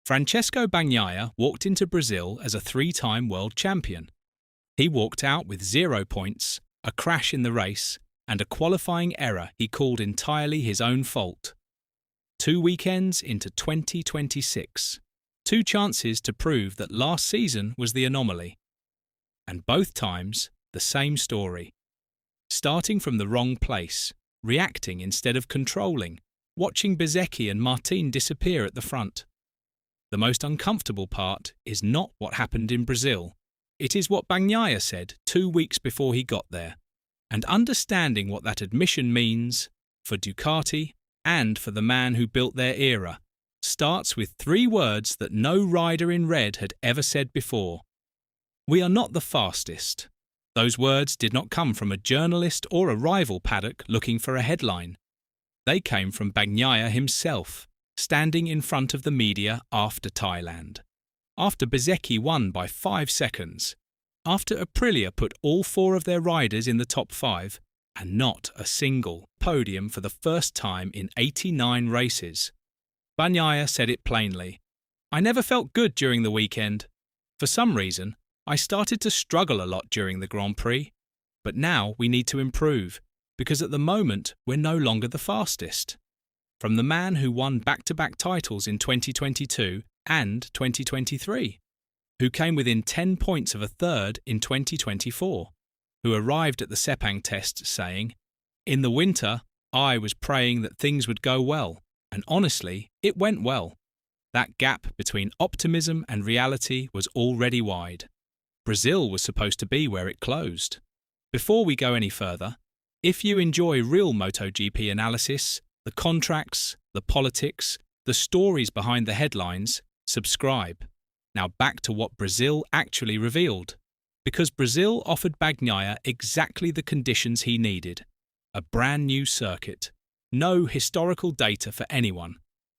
Francesco Bagnaia walked into Brazil as a three-time world champion. He walked out with 0 points, a crash in the race, and a qualifying error he called entirely his own fault. 2 weekends into 2026. 2 chances to prove that last season was the anomaly. And both times, the same story. Starting from the wrong place, reacting instead of controlling, watching Bezzecchi and Martin disappear at the front. The most uncomfortable part is not what happened in Brazil. It is what Bagnaia said 2 weeks before he got there. And understanding what that admission means for Ducati and for the man who built their era starts with 3 words that no rider in red had ever said before. We are not the fastest. Those words did not come from a journalist or a rival paddock looking for a headline. They came from Bagnaia himself, standing in front of the media after Thailand. After Bezzecchi won by 5 seconds. After Aprilia put all 4 of their riders in the top 5, and not a single podium for the first time in 89 races. Bagnaia said it plainly. I never felt good during the weekend. For some reason, I started to struggle a lot during the Grand Prix. But now we need to improve, because at the moment we're no longer the fastest. From the man who won back-to-back titles in 2022 and 2023, who came within 10 points of a third in 2024, who arrived at the Sepang test saying, "In the winter, I was praying that things would go well, and honestly, it went well." That gap between optimism and reality was already wide. Brazil was supposed to be where it closed. Before we go any further, if you enjoy real MotoGP analysis, the contracts, the politics, the stories behind the headlines, subscribe. Now back to what Brazil actually revealed. Because Brazil offered Bagnaia exactly the conditions he needed. A brand new circuit. No historical data for anyone.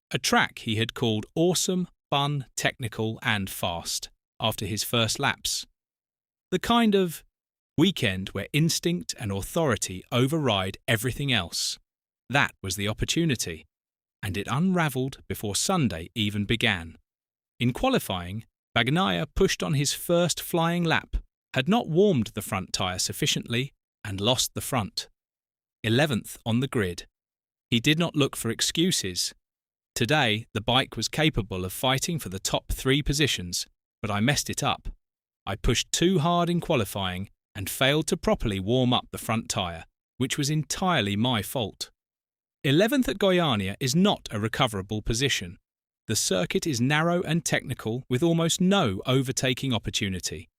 A track he had called awesome, fun, technical and fast after his first laps. The kind of weekend where instinct and authority override everything else. That was the opportunity. And it unravelled before Sunday even began. In qualifying, Bagnaia pushed on his first flying lap, had not warmed the front tyre sufficiently, and lost the front. 11th on the grid. He did not look for excuses. Today, the bike was capable of fighting for the top 3 positions, but I messed it up. I pushed too hard in qualifying and failed to properly warm up the front tyre, which was entirely my fault. 11th at Goiânia is not a recoverable position. The circuit is narrow and technical with almost no overtaking opportunity.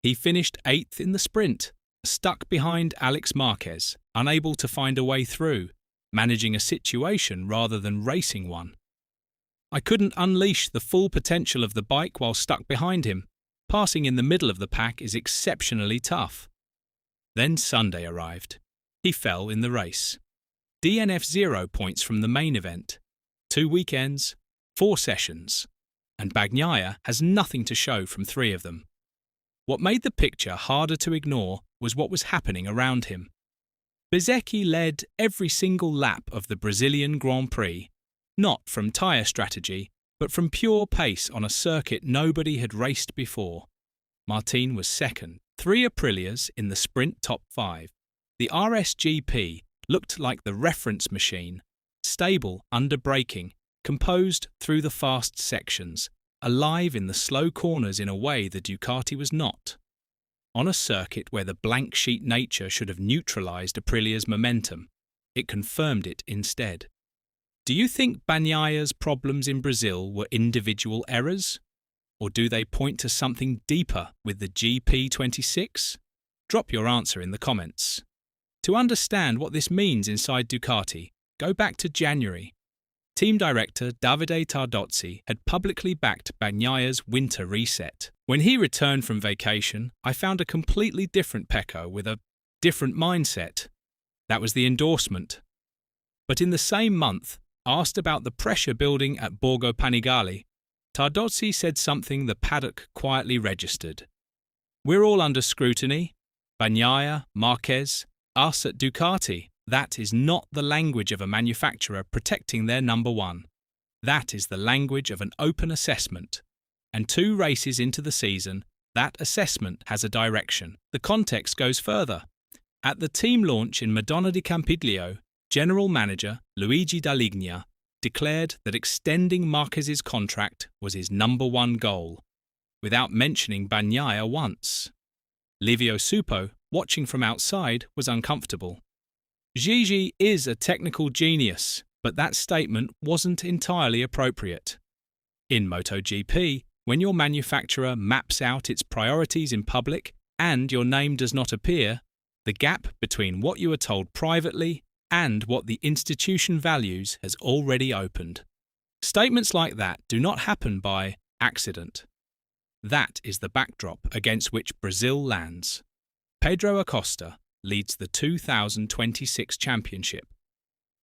He finished 8th in the sprint, stuck behind Alex Marquez, unable to find a way through, managing a situation rather than racing one. I couldn't unleash the full potential of the bike while stuck behind him. Passing in the middle of the pack is exceptionally tough. Then Sunday arrived. He fell in the race. DNF 0 points from the main event. 2 weekends, 4 sessions. And Bagnaia has nothing to show from 3 of them. What made the picture harder to ignore was what was happening around him. Bezzecchi led every single lap of the Brazilian Grand Prix, not from tyre strategy, but from pure pace on a circuit nobody had raced before. Martin was second, 3 Aprilias in the sprint top 5. The RSGP looked like the reference machine, stable under braking, composed through the fast sections, alive in the slow corners in a way the Ducati was not. On a circuit where the blank sheet nature should have neutralised Aprilia's momentum, it confirmed it instead. Do you think Bagnaia's problems in Brazil were individual errors? Or do they point to something deeper with the GP26? Drop your answer in the comments. To understand what this means inside Ducati, go back to January. Team director Davide Tardozzi had publicly backed Bagnaia's winter reset. When he returned from vacation, I found a completely different Pecco with a different mindset. That was the endorsement. But in the same month, asked about the pressure building at Borgo Panigale, Tardozzi said something the paddock quietly registered. We're all under scrutiny. Bagnaia, Marquez, us at Ducati. That is not the language of a manufacturer protecting their number 1. That is the language of an open assessment. And 2 races into the season, that assessment has a direction. The context goes further. At the team launch in Madonna di Campiglio, General Manager Luigi Dalligna declared that extending Marquez's contract was his #1 goal, without mentioning Bagnaia once. Livio Suppo, watching from outside, was uncomfortable. Gigi is a technical genius, but that statement wasn't entirely appropriate. In MotoGP, when your manufacturer maps out its priorities in public and your name does not appear, the gap between what you are told privately and what the institution values has already opened. Statements like that do not happen by accident. That is the backdrop against which Brazil lands. Pedro Acosta leads the 2026 championship.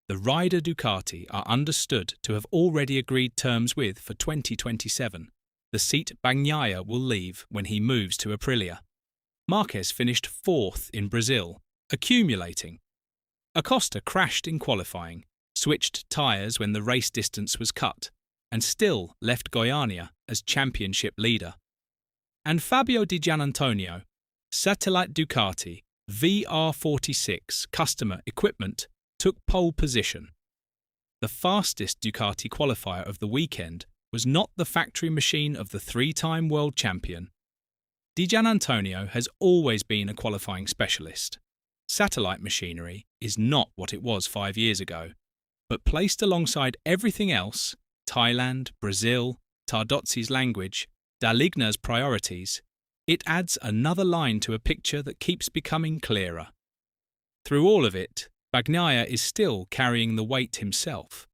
The rider Ducati are understood to have already agreed terms with for 2027. The seat Bagnaia will leave when he moves to Aprilia. Marquez finished 4th in Brazil, accumulating. Acosta crashed in qualifying, switched tyres when the race distance was cut, and still left Goiânia as championship leader. And Fabio Di Giannantonio, Satellite Ducati VR46 customer equipment, took pole position. The fastest Ducati qualifier of the weekend was not the factory machine of the 3-time world champion. Di Giannantonio has always been a qualifying specialist. Satellite machinery is not what it was 5 years ago, but placed alongside everything else, Thailand, Brazil, Tardozzi's language, Dalligna's priorities, it adds another line to a picture that keeps becoming clearer. Through all of it, Bagnaia is still carrying the weight himself.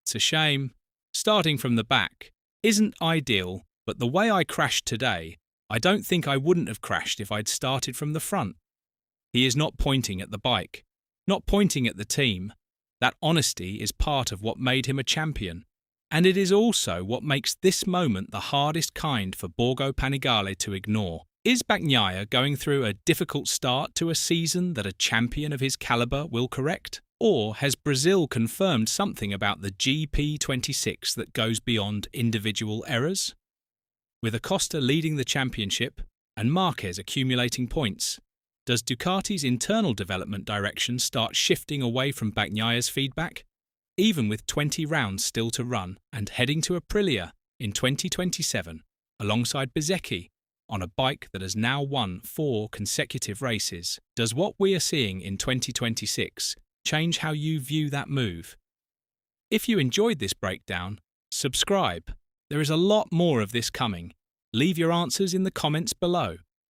It's a shame. Starting from the back isn't ideal, but the way I crashed today, I don't think I wouldn't have crashed if I'd started from the front. He is not pointing at the bike, not pointing at the team. That honesty is part of what made him a champion. And it is also what makes this moment the hardest kind for Borgo Panigale to ignore. Is Bagnaia going through a difficult start to a season that a champion of his calibre will correct? Or has Brazil confirmed something about the GP26 that goes beyond individual errors? With Acosta leading the championship and Marquez accumulating points, does Ducati's internal development direction start shifting away from Bagnaia's feedback? Even with 20 rounds still to run and heading to Aprilia in 2027, alongside Bezzecchi, on a bike that has now won 4 consecutive races, does what we are seeing in 2026 change how you view that move? If you enjoyed this breakdown, subscribe. There is a lot more of this coming. Leave your answers in the comments below.